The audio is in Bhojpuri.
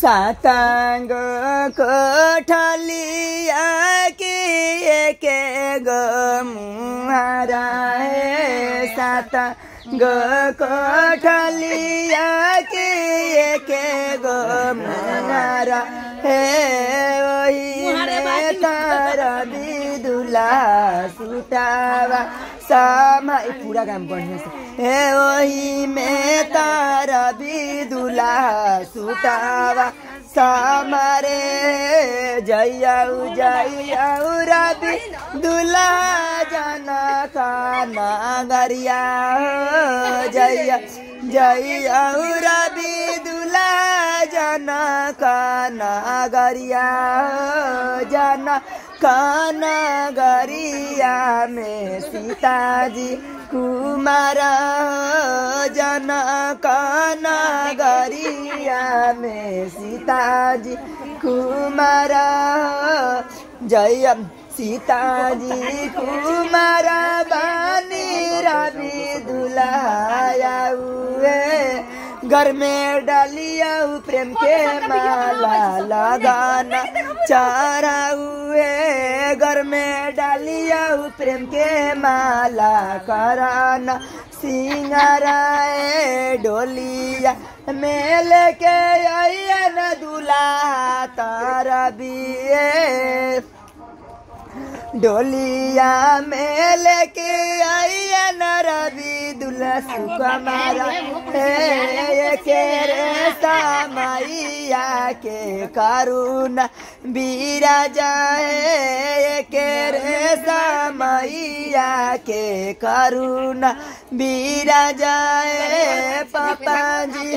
सातांग कोठलिया के के गो मुहारा है सातांग कोठलिया के गो मुहारा है वही में तारा बिदुला सुतावा सामा पूरा काम बढ़िया से हे वही में तारा बिदुला सुतावा सामारे जयाऊ जयाऊ रवि दुला जना खाना गरिया जया जयाऊ रवि दुला जना खाना गरिया जना खाना गरिया में सीताजी कुमार जना खाना गरिया में सीताजी कुमार जय सीताजी कुमार बानी रवि दुल्हा हुए घर में डालिया प्रेम के माला लगाना चारा हुए घर में डालिया प्रेम के माला कराना सिंगाराए डोलिया मेल के आइए न दूल्हा तारा बिये डोलिया में लेके आइए न रवि दुल्हा सुकुमार है के रे सामैया के करुणा बीरा जाए के रे सामैया के करुणा बीरा जाए पापा जी।